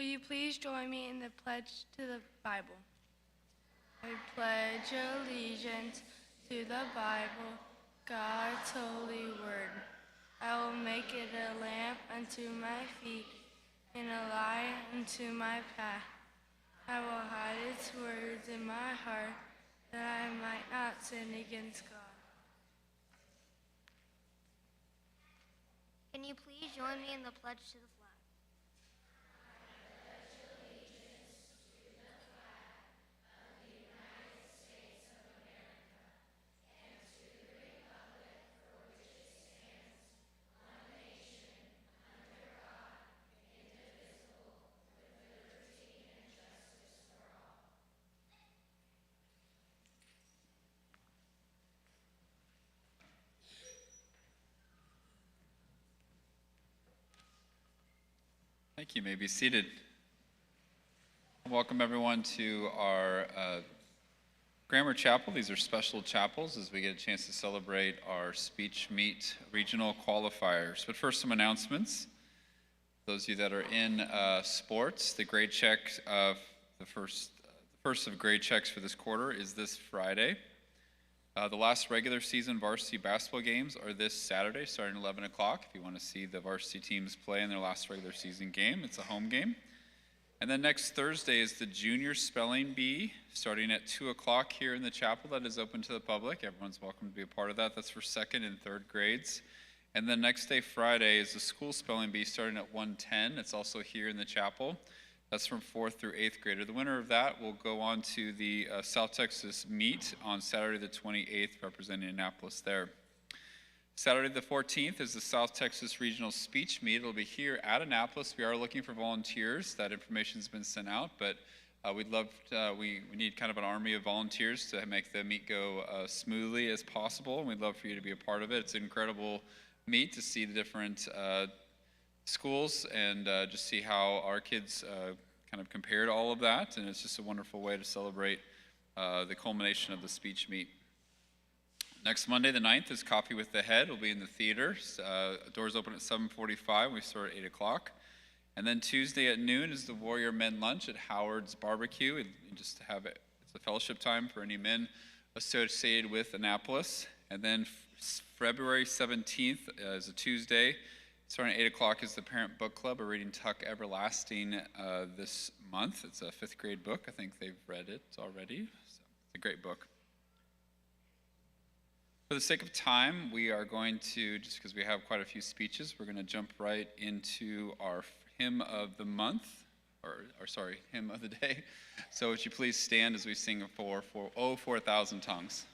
Will you please join me in the pledge to the Bible? I pledge allegiance to the Bible, God's holy word. I will make it a lamp unto my feet and a light unto my path. I will hide its words in my heart, that I might not sin against God. Can you please join me in the pledge to the flag? Thank you. You may be seated. Welcome everyone to our Grammar Chapel. These are special chapels as we get a chance to celebrate our speech meet regional qualifiers. But first, some announcements. Those of you that are in sports, the grade check, the first of grade checks for this quarter is this Friday. The last regular season varsity basketball games are this Saturday starting at 11 o'clock. If you want to see the varsity teams play in their last regular season game, it's a home game. And then next Thursday is the junior spelling bee starting at 2 o'clock here in the chapel. That is open to the public. Everyone's welcome to be a part of that. That's for second and third grades. And then next day, Friday, is the school spelling bee starting at 1:10. It's also here in the chapel. That's from 4th through 8th grade. The winner of that will go on to the South Texas meet on Saturday the 28th, representing Annapolis there. Saturday the 14th is the South Texas Regional Speech Meet. It'll be here at Annapolis. We are looking for volunteers. That information's been sent out, but we need kind of an army of volunteers to make the meet go smoothly as possible, and we'd love for you to be a part of it. It's an incredible meet to see the different schools and just see how our kids kind of compare to all of that, and it's just a wonderful way to celebrate the culmination of the speech meet. Next Monday, the 9th, is Coffee with the Head. We'll be in the theater. Doors open at 7:45. We start at 8 o'clock. And then Tuesday at noon is the Warrior Men Lunch at Howard's Barbecue. It's a fellowship time for any men associated with Annapolis. And then February 17th is a Tuesday. Starting at 8 o'clock is the Parent Book Club. We're reading Tuck Everlasting this month. It's a 5th grade book. I think they've read it already. So it's a great book. For the sake of time, we are going to, just because we have quite a few speeches, we're going to jump right into our hymn of the month, hymn of the day. So would you please stand as we sing for 4,000 tongues.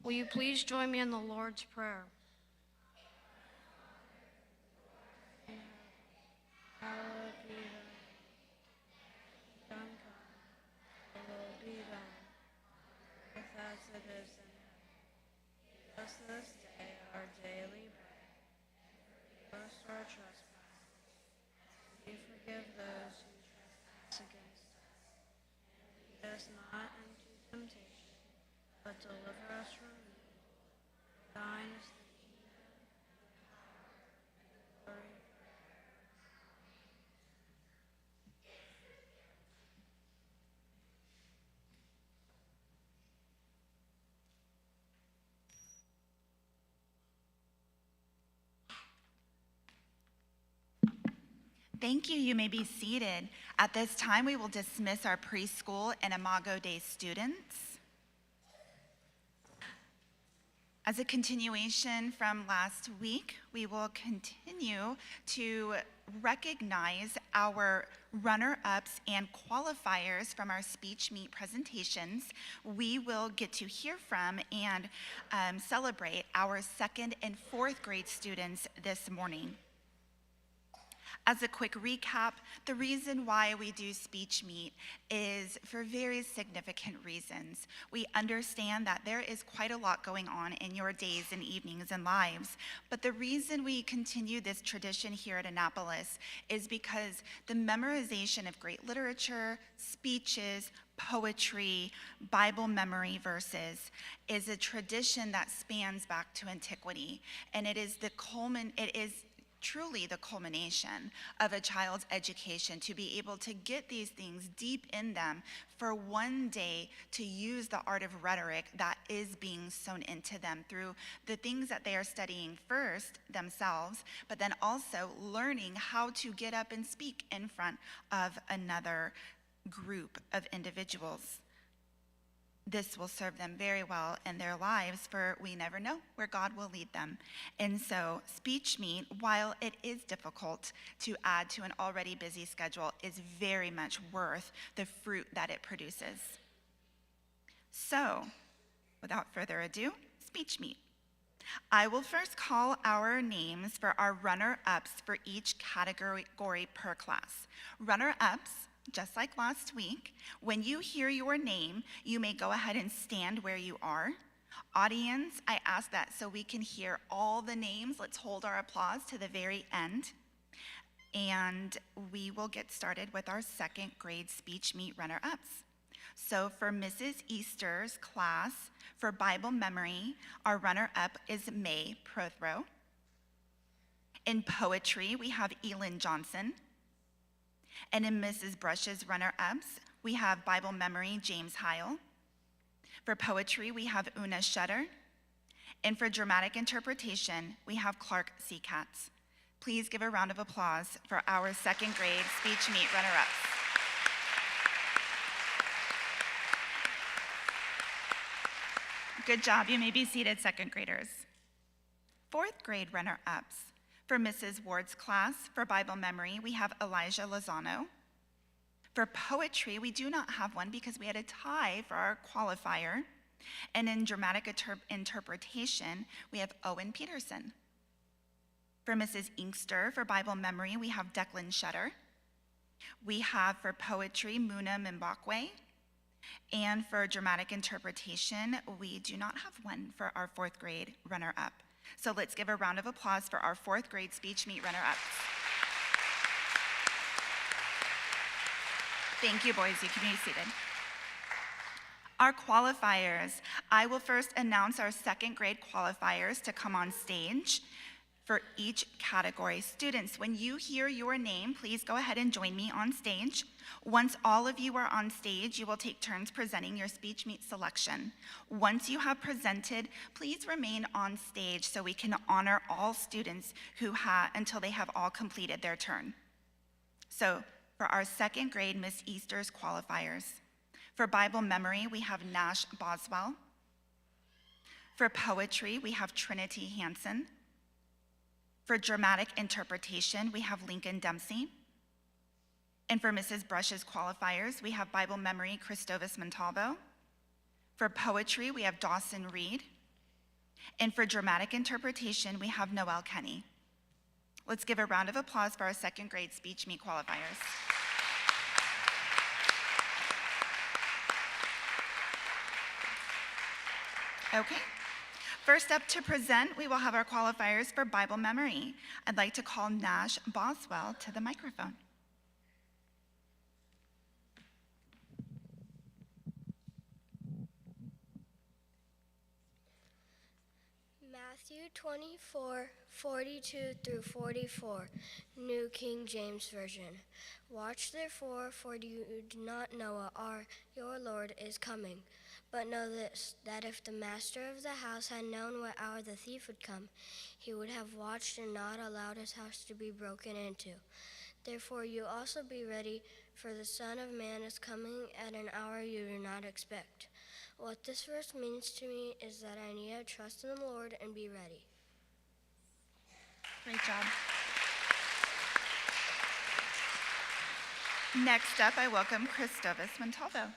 Will you please join me in the Lord's Prayer? Hallowed be it is in heaven. Give us this day our daily bread. Forgive us our trespasses. We forgive those who trespass against us. Lead us not into temptation, but deliver us from evil. Thine is the kingdom, glory. Thank you. You may be seated. At this time, we will dismiss our preschool and Imago Day students. As a continuation from last week, we will continue to recognize our runner-ups and qualifiers from our speech meet presentations. We will get to hear from and celebrate our 2nd and 4th grade students this morning. As a quick recap, the reason why we do speech meet is for very significant reasons. We understand that there is quite a lot going on in your days and evenings and lives, but the reason we continue this tradition here at Annapolis is because the memorization of great literature, speeches, poetry, Bible memory verses is a tradition that spans back to antiquity, and it is truly the culmination of a child's education to be able to get these things deep in them for one day to use the art of rhetoric that is being sown into them through the things that they are studying first themselves, but then also learning how to get up and speak in front of another group of individuals. This will serve them very well in their lives, for we never know where God will lead them. And so speech meet, while it is difficult to add to an already busy schedule, is very much worth the fruit that it produces. So, without further ado, speech meet. I will first call our names for our runner-ups for each category per class. Runner-ups, just like last week, when you hear your name, you may go ahead and stand where you are. Audience, I ask that so we can hear all the names. Let's hold our applause to the very end. And we will get started with our 2nd grade speech meet runner-ups. So for Mrs. Easter's class, for Bible memory, our runner-up is May Prothrow. In poetry, we have Elin Johnson. And in Mrs. Brush's runner-ups, we have Bible memory, James Heil. For poetry, we have Una Shutter. And for dramatic interpretation, we have Clark Seacatz. Please give a round of applause for our 2nd grade speech meet runner-ups. Good job. You may be seated, 2nd graders. 4th grade runner-ups. For Mrs. Ward's class, for Bible memory, we have Elijah Lozano. For poetry, we do not have one because we had a tie for our qualifier. And in dramatic interpretation, we have Owen Peterson. For Mrs. Inkster, for Bible memory, we have Declan Shutter. We have for poetry, Muna Mbakwe. And for dramatic interpretation, we do not have one for our 4th grade runner-up. So let's give a round of applause for our 4th grade speech meet runner-ups. Thank you, boys. You can be seated. Our qualifiers. I will first announce our 2nd grade qualifiers to come on stage for each category. Students, when you hear your name, please go ahead and join me on stage. Once all of you are on stage, you will take turns presenting your speech meet selection. Once you have presented, please remain on stage so we can honor all students until they have all completed their turn. So for our 2nd grade Miss Easter's qualifiers. For Bible memory, we have Nash Boswell. For poetry, we have Trinity Hansen. For dramatic interpretation, we have Lincoln Dempsey. And for Mrs. Brush's qualifiers, we have Bible memory, Christovis Montalvo. For poetry, we have Dawson Reed. And for dramatic interpretation, we have Noel Kenny. Let's give a round of applause for our 2nd grade speech meet qualifiers. Okay. First up to present, we will have our qualifiers for Bible memory. I'd like to call Nash Boswell to the microphone. Matthew 24:42 through 44, New King James Version. Watch therefore, for you do not know what hour your Lord is coming. But know this, that if the master of the house had known what hour the thief would come, he would have watched and not allowed his house to be broken into. Therefore you also be ready, for the Son of Man is coming at an hour you do not expect. What this verse means to me is that I need to trust in the Lord and be ready. Great job. Next up, I welcome Christovis Montalvo.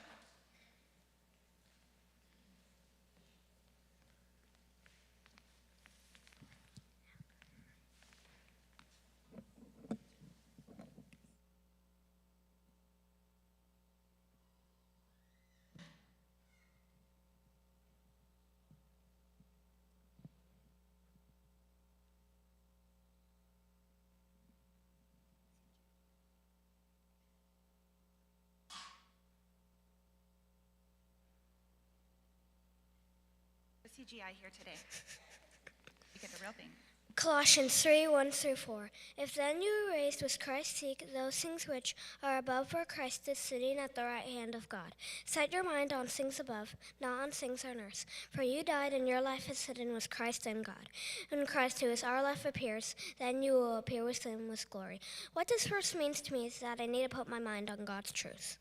CGI here today. You get the real thing. Colossians 3:1 through 4. If then you were raised with Christ, seek those things which are above, where Christ is sitting at the right hand of God. Set your mind on things above, not on things on earth. For you died, and your life is hidden with Christ in God. When Christ, who is our life, appears, then you will appear with him with glory. What this verse means to me is that I need to put my mind on God's truth.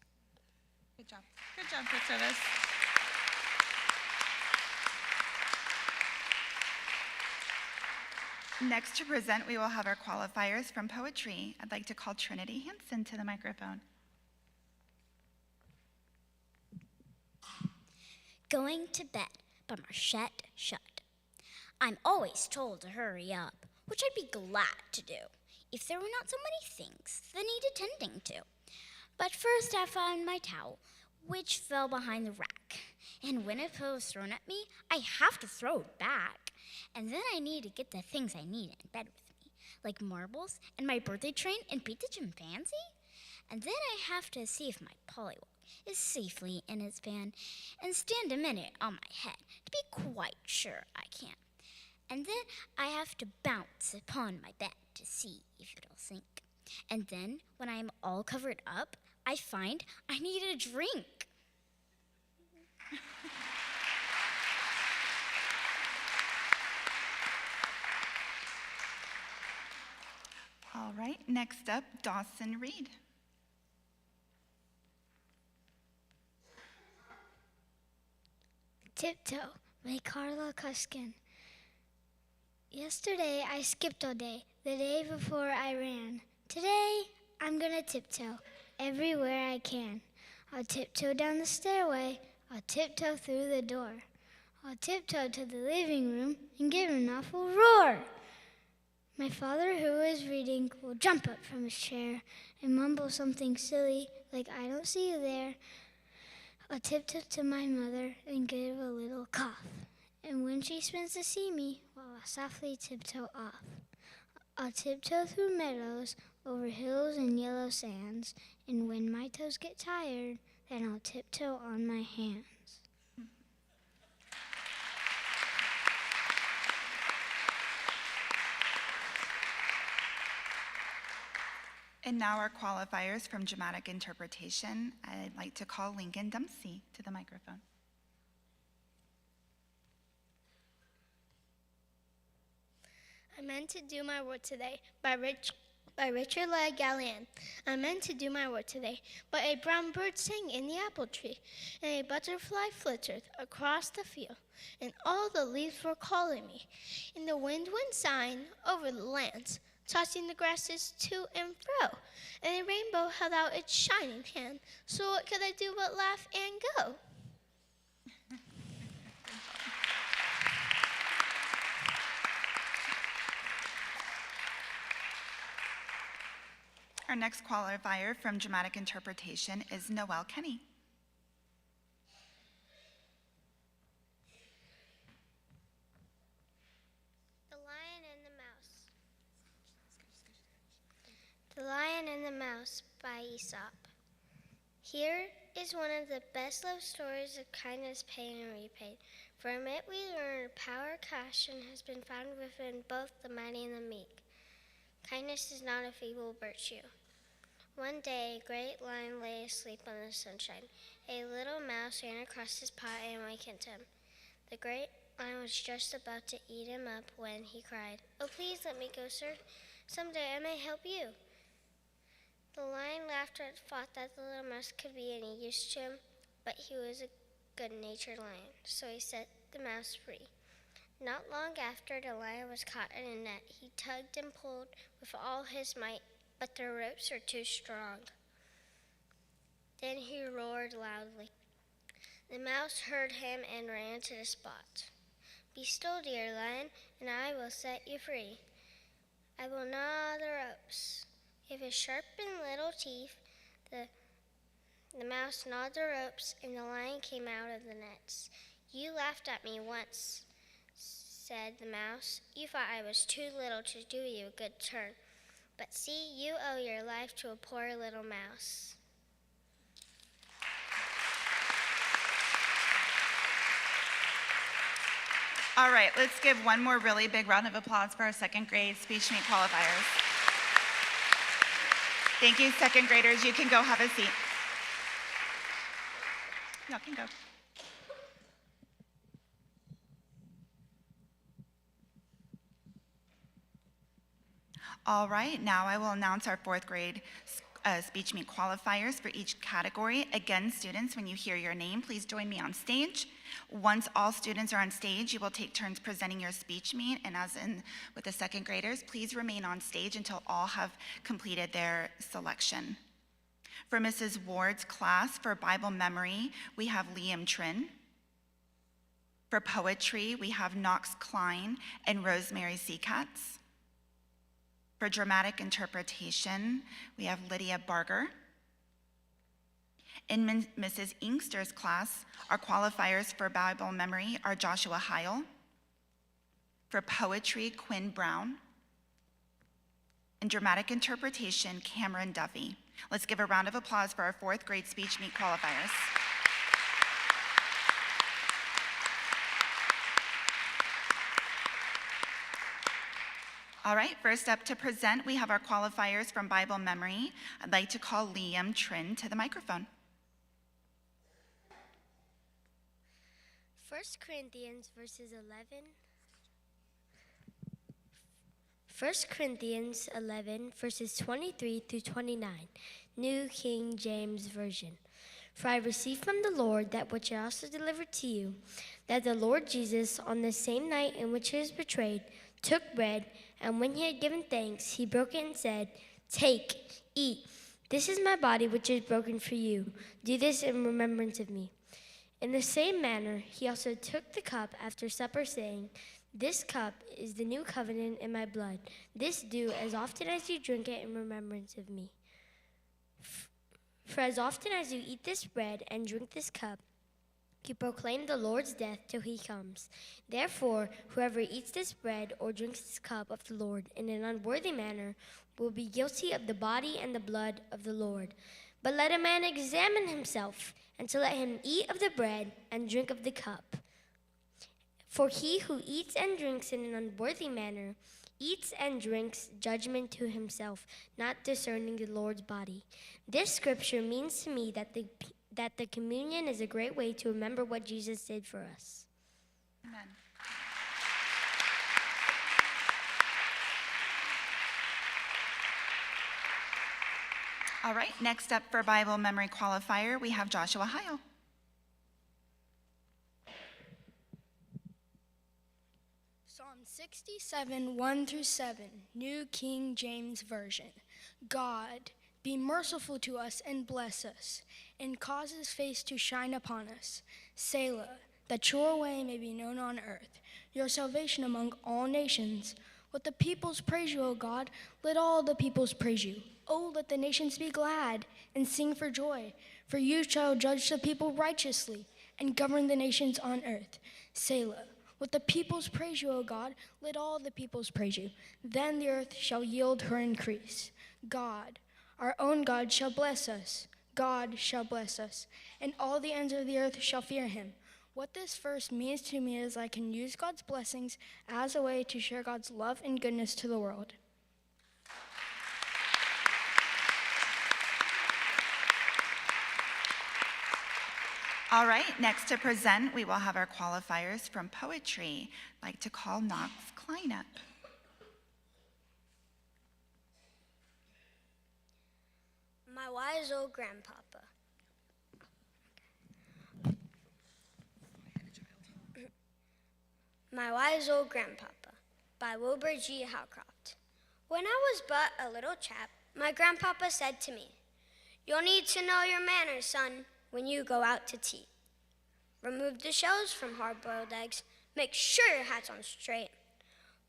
Good job. Good job, Christovis. Next to present, we will have our qualifiers from poetry. I'd like to call Trinity Hansen to the microphone. Going to bed by Marchette Shut. I'm always told to hurry up, which I'd be glad to do if there were not so many things that need attending to. But first I found my towel, which fell behind the rack. And when a pillow is thrown at me, I have to throw it back. And then I need to get the things I need in bed with me, like marbles and my birthday train and beat the chimpanzee. And then I have to see if my pollywog is safely in its pan and stand a minute on my head to be quite sure I can. And then I have to bounce upon my bed to see if it'll sink. And then, when I am all covered up, I find I need a drink. All right, next up, Dawson Reed. Tiptoe by Carla Cuskin. Yesterday I skipped all day, the day before I ran. Today I'm gonna tiptoe everywhere I can. I'll tiptoe down the stairway, I'll tiptoe through the door. I'll tiptoe to the living room and give an awful roar. My father, who is reading, will jump up from his chair and mumble something silly like, "I don't see you there." I'll tiptoe to my mother and give a little cough. And when she spins to see me, well, I'll softly tiptoe off. I'll tiptoe through meadows, over hills and yellow sands. And when my toes get tired, then I'll tiptoe on my hands. And now our qualifiers from dramatic interpretation. I'd like to call Lincoln Dempsey to the microphone. I meant to do my work today by Richard Le Gallienne. I meant to do my work today, but a brown bird sang in the apple tree, and a butterfly flittered across the field, and all the leaves were calling me. And the wind went sighing over the lands, tossing the grasses to and fro, and the rainbow held out its shining hand. So what could I do but laugh and go? Our next qualifier from dramatic interpretation is Noelle Kenny. The Lion and the Mouse by Aesop. Here is one of the best love stories of kindness paid and repaid. From it we learn power, compassion has been found within both the mighty and the meek. Kindness is not a feeble virtue. One day a great lion lay asleep in the sunshine. A little mouse ran across his path and wakened him. The great lion was just about to eat him up when he cried, "Oh, please let me go, sir. Someday I may help you." The lion laughed and thought that the little mouse could be any use to him, but he was a good-natured lion, so he set the mouse free. Not long after, the lion was caught in a net. He tugged and pulled with all his might, but the ropes were too strong. Then he roared loudly. The mouse heard him and ran to the spot. "Be still, dear lion, and I will set you free. I will gnaw the ropes." With his sharp and little teeth, the mouse gnawed the ropes, and the lion came out of the nets. "You laughed at me once," said the mouse. "You thought I was too little to do you a good turn. But see, you owe your life to a poor little mouse." All right, let's give one more really big round of applause for our second grade speech meet qualifiers. Thank you, second graders. You can go have a seat. Y'all can go. All right, now I will announce our fourth grade speech meet qualifiers for each category. Again, students, when you hear your name, please join me on stage. Once all students are on stage, you will take turns presenting your speech meet, and as in with the second graders, please remain on stage until all have completed their selection. For Mrs. Ward's class, for Bible memory, we have Liam Trin. For poetry, we have Knox Klein and Rosemary Seacatz. For dramatic interpretation, we have Lydia Barger. In Mrs. Inkster's class, our qualifiers for Bible memory are Joshua Heil. For poetry, Quinn Brown. In dramatic interpretation, Cameron Duffy. Let's give a round of applause for our fourth grade speech meet qualifiers. All right, first up to present, we have our qualifiers from Bible memory. I'd like to call Liam Trin to the microphone. 1 Corinthians verses 11. 1 Corinthians 11, verses 23 through 29, New King James Version. "For I received from the Lord that which I also delivered to you, that the Lord Jesus, on the same night in which he was betrayed, took bread, and when he had given thanks, he broke it and said, 'Take, eat. This is my body which is broken for you. Do this in remembrance of me.' In the same manner, he also took the cup after supper, saying, 'This cup is the new covenant in my blood. This do as often as you drink it in remembrance of me. For as often as you eat this bread and drink this cup, you proclaim the Lord's death till he comes. Therefore, whoever eats this bread or drinks this cup of the Lord in an unworthy manner will be guilty of the body and the blood of the Lord. But let a man examine himself, and so let him eat of the bread and drink of the cup. For he who eats and drinks in an unworthy manner eats and drinks judgment to himself, not discerning the Lord's body. This scripture means to me that the communion is a great way to remember what Jesus did for us." Amen. All right, next up for Bible memory qualifier, we have Joshua Heil. Psalm 67, 1 through 7, New King James Version. "God, be merciful to us and bless us, and cause his face to shine upon us. Selah, that your way may be known on earth, your salvation among all nations. Let the peoples praise you, O God. Let all the peoples praise you. Oh, let the nations be glad and sing for joy. For you shall judge the people righteously and govern the nations on earth. Selah. Let the peoples praise you, O God. Let all the peoples praise you. Then the earth shall yield her increase. God, our own God, shall bless us. God shall bless us, and all the ends of the earth shall fear him. What this verse means to me is I can use God's blessings as a way to share God's love and goodness to the world. All right, next to present, we will have our qualifiers from poetry. I'd like to call Knox Klein up. My wise old grandpapa. My Wise Old Grandpapa by Wilbur G. Howcroft. When I was but a little chap, my grandpapa said to me, "You'll need to know your manners, son, when you go out to tea. Remove the shells from hard-boiled eggs. Make sure your hat's on straight.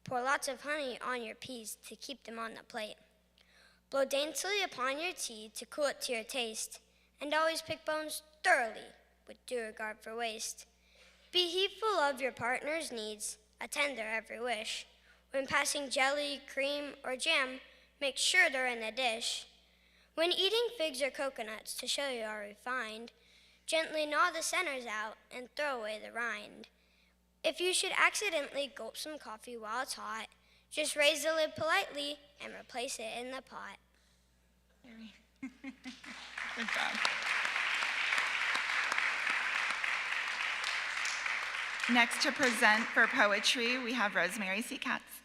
Pour lots of honey on your peas to keep them on the plate. Blow daintily upon your tea to cool it to your taste, and always pick bones thoroughly with due regard for waste. Be heedful of your partner's needs, attend their every wish. When passing jelly, cream, or jam, make sure they're in the dish. When eating figs or coconuts to show you are refined, gently gnaw the centers out and throw away the rind. If you should accidentally gulp some coffee while it's hot, just raise the lid politely and replace it in the pot." Good job. Next to present for poetry, we have Rosemary C. Katz.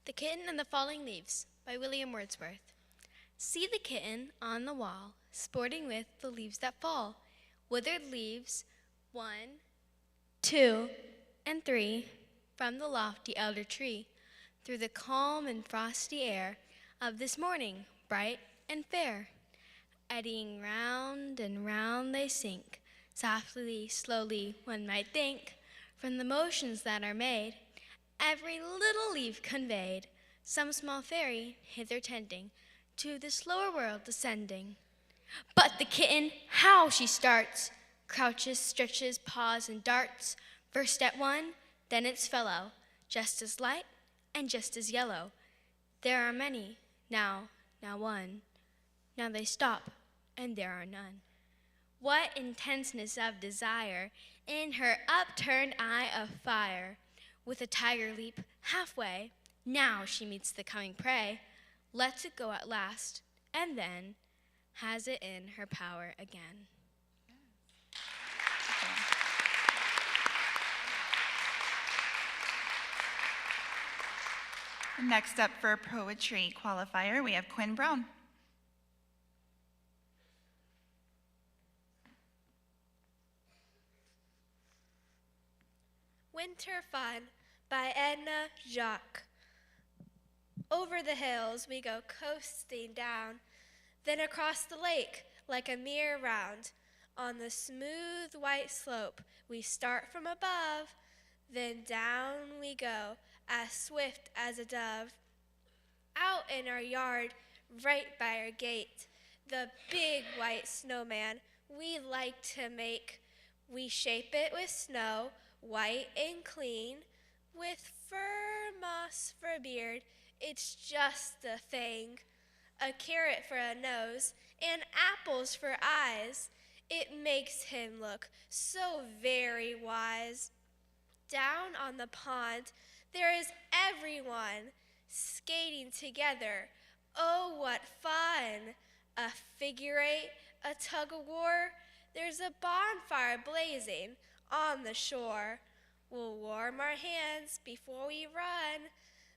The Kitten and the Falling Leaves by William Wordsworth. See the kitten on the wall, sporting with the leaves that fall. Withered leaves, 1, 2, and 3, from the lofty elder tree, through the calm and frosty air of this morning, bright and fair. Eddying round and round they sink, softly, slowly, one might think, from the motions that are made, every little leaf conveyed, some small fairy hither tending, to this lower world descending. But the kitten, how she starts, crouches, stretches, paws, and darts, first at one, then its fellow, just as light and just as yellow. There are many, now one. Now they stop, and there are none. What intenseness of desire in her upturned eye of fire! With a tiger leap halfway, now she meets the coming prey, lets it go at last, and then has it in her power again. Next up for poetry qualifier, we have Quinn Brown. Winter Fun by Edna Jacques. Over the hills we go coasting down, then across the lake like a mere round. On the smooth white slope we start from above, then down we go as swift as a dove. Out in our yard, right by our gate, the big white snowman we like to make. We shape it with snow, white and clean, with fur, moss for beard, it's just a thing. A carrot for a nose, and apples for eyes. It makes him look so very wise. Down on the pond, there is everyone skating together. Oh, what fun! A figure eight, a tug-of-war. There's a bonfire blazing on the shore. We'll warm our hands before we run.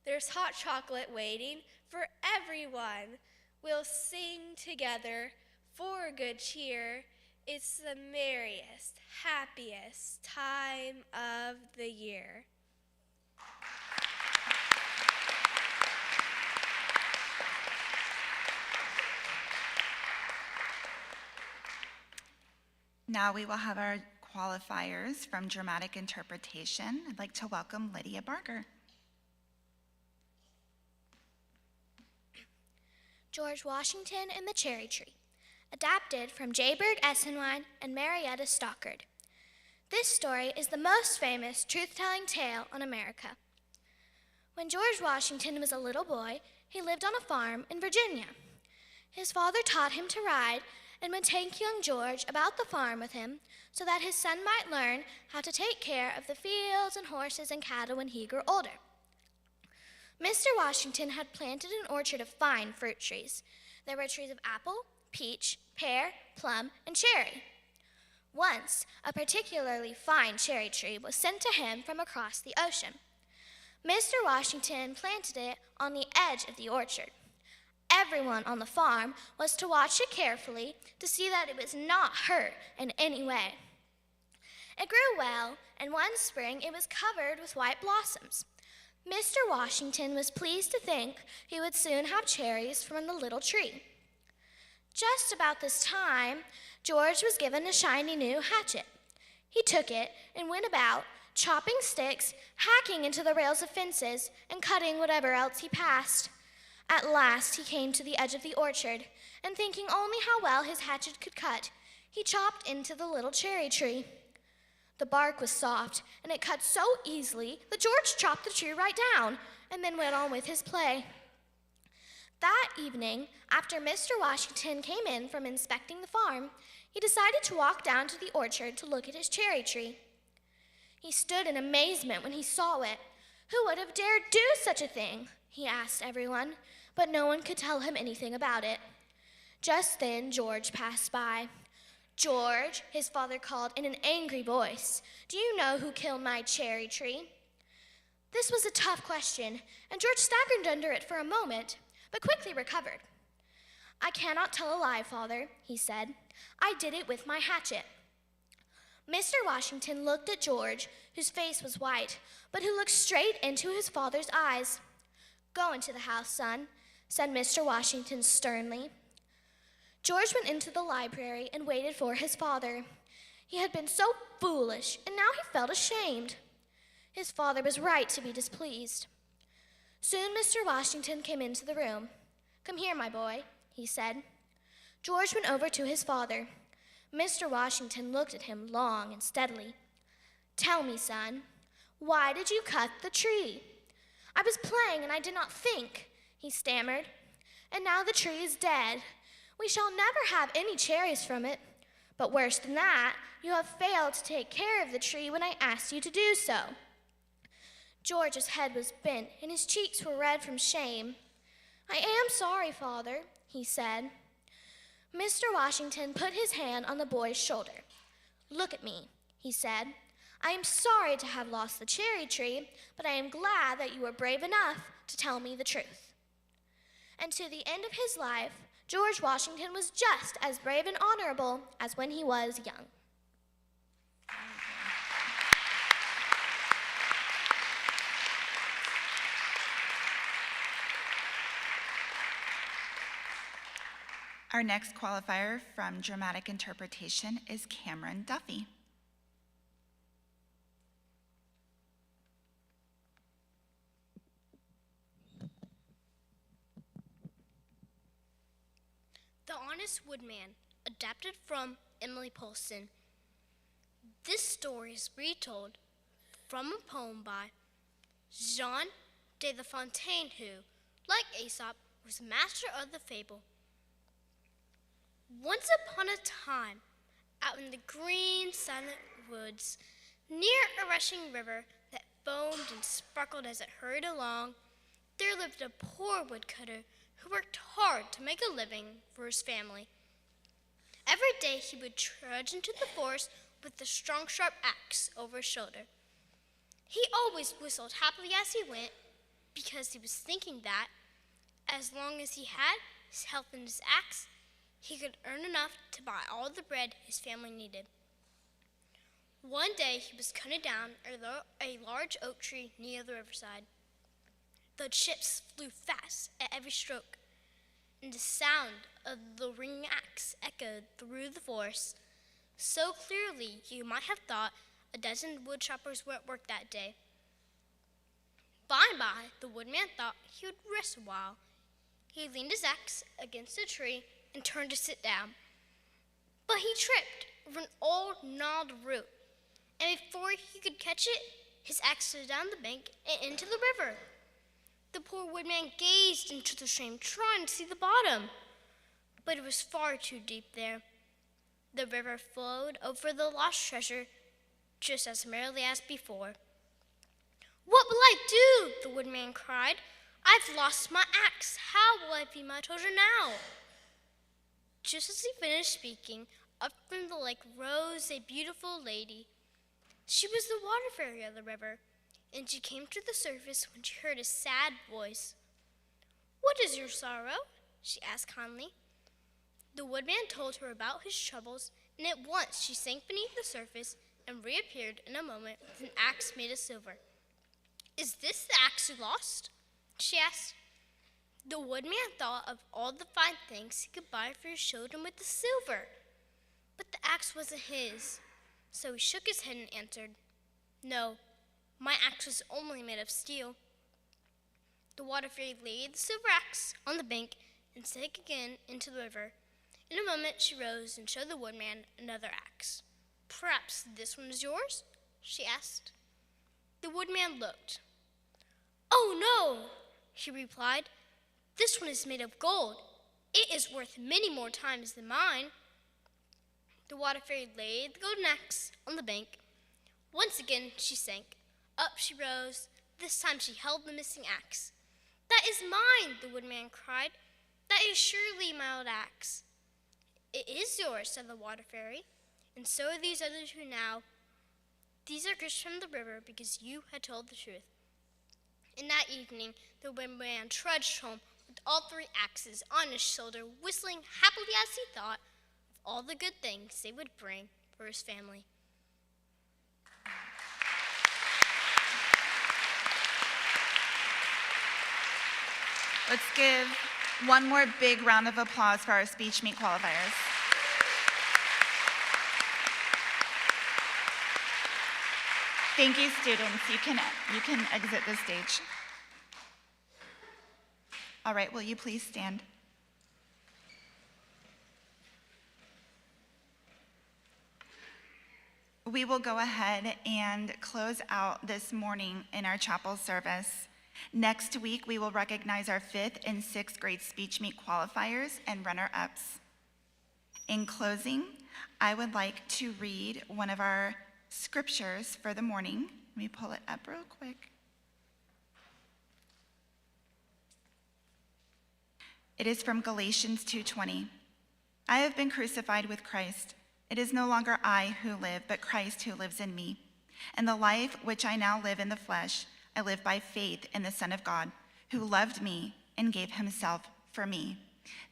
There's hot chocolate waiting for everyone. We'll sing together for good cheer. It's the merriest, happiest time of the year. Now we will have our qualifiers from dramatic interpretation. I'd like to welcome Lydia Barger. George Washington and the Cherry Tree, adapted from J. Berg Essenwein and Marietta Stockard. This story is the most famous truth-telling tale in America. When George Washington was a little boy, he lived on a farm in Virginia. His father taught him to ride and would take young George about the farm with him so that his son might learn how to take care of the fields and horses and cattle when he grew older. Mr. Washington had planted an orchard of fine fruit trees. There were trees of apple, peach, pear, plum, and cherry. Once, a particularly fine cherry tree was sent to him from across the ocean. Mr. Washington planted it on the edge of the orchard. Everyone on the farm was to watch it carefully to see that it was not hurt in any way. It grew well, and one spring it was covered with white blossoms. Mr. Washington was pleased to think he would soon have cherries from the little tree. Just about this time, George was given a shiny new hatchet. He took it and went about, chopping sticks, hacking into the rails of fences, and cutting whatever else he passed. At last he came to the edge of the orchard, and thinking only how well his hatchet could cut, he chopped into the little cherry tree. The bark was soft, and it cut so easily that George chopped the tree right down, and then went on with his play. That evening, after Mr. Washington came in from inspecting the farm, he decided to walk down to the orchard to look at his cherry tree. He stood in amazement when he saw it. Who would have dared do such a thing? He asked everyone, but no one could tell him anything about it. Just then, George passed by. "George," his father called in an angry voice, "do you know who killed my cherry tree?" This was a tough question, and George staggered under it for a moment, but quickly recovered. "I cannot tell a lie, Father," he said. "I did it with my hatchet." Mr. Washington looked at George, whose face was white, but who looked straight into his father's eyes. "Go into the house, son," said Mr. Washington sternly. George went into the library and waited for his father. He had been so foolish, and now he felt ashamed. His father was right to be displeased. Soon Mr. Washington came into the room. "Come here, my boy," he said. George went over to his father. Mr. Washington looked at him long and steadily. "Tell me, son, why did you cut the tree?" "I was playing and I did not think," he stammered. "And now the tree is dead. We shall never have any cherries from it. But worse than that, you have failed to take care of the tree when I asked you to do so." George's head was bent and his cheeks were red from shame. "I am sorry, Father," he said. Mr. Washington put his hand on the boy's shoulder. "Look at me," he said. "I am sorry to have lost the cherry tree, but I am glad that you were brave enough to tell me the truth." And to the end of his life, George Washington was just as brave and honorable as when he was young. Our next qualifier from dramatic interpretation is Cameron Duffy. The Honest Woodman, adapted from Emily Polson. This story is retold from a poem by Jean de La Fontaine, who, like Aesop, was master of the fable. Once upon a time, out in the green, silent woods, near a rushing river that foamed and sparkled as it hurried along, there lived a poor woodcutter who worked hard to make a living for his family. Every day he would trudge into the forest with a strong, sharp axe over his shoulder. He always whistled happily as he went, because he was thinking that, as long as he had his health and his axe, he could earn enough to buy all the bread his family needed. One day he was cutting down a large oak tree near the riverside. The chips flew fast at every stroke, and the sound of the ringing axe echoed through the forest so clearly you might have thought a dozen wood choppers were at work that day. By and by, the woodman thought he would rest a while. He leaned his axe against a tree and turned to sit down. But he tripped over an old gnarled root, and before he could catch it, his axe slid down the bank and into the river. The poor woodman gazed into the stream, trying to see the bottom, but it was far too deep there. The river flowed over the lost treasure just as merrily as before. "What will I do?" the woodman cried. "I've lost my axe. How will I feed my children now?" Just as he finished speaking, up from the lake rose a beautiful lady. She was the water fairy of the river, and she came to the surface when she heard a sad voice. "What is your sorrow?" she asked kindly. The woodman told her about his troubles, and at once she sank beneath the surface and reappeared in a moment with an axe made of silver. "Is this the axe you lost?" she asked. The woodman thought of all the fine things he could buy for his children with the silver, but the axe wasn't his, so he shook his head and answered, "No, my axe was only made of steel." The water fairy laid the silver axe on the bank and sank again into the river. In a moment she rose and showed the woodman another axe. "Perhaps this one is yours?" she asked. The woodman looked. "Oh no," he replied. "This one is made of gold. It is worth many more times than mine." The water fairy laid the golden axe on the bank. Once again she sank. Up she rose. This time she held the missing axe. "That is mine," the woodman cried. "That is surely my old axe." "It is yours," said the water fairy, "and so are these other two now. These are gifts from the river because you had told the truth." And that evening the woodman trudged home with all three axes on his shoulder, whistling happily as he thought of all the good things they would bring for his family. Let's give one more big round of applause for our speech meet qualifiers. Thank you, students. You can exit the stage. All right, will you please stand? We will go ahead and close out this morning in our chapel service. Next week, we will recognize our 5th and 6th grade speech meet qualifiers and runner-ups. In closing, I would like to read one of our scriptures for the morning. Let me pull it up real quick. It is from Galatians 2:20. "I have been crucified with Christ. It is no longer I who live, but Christ who lives in me. And the life which I now live in the flesh, I live by faith in the Son of God, who loved me and gave himself for me."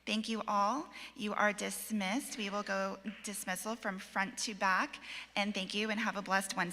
Thank you all. You are dismissed. We will go dismissal from front to back. And thank you and have a blessed Wednesday.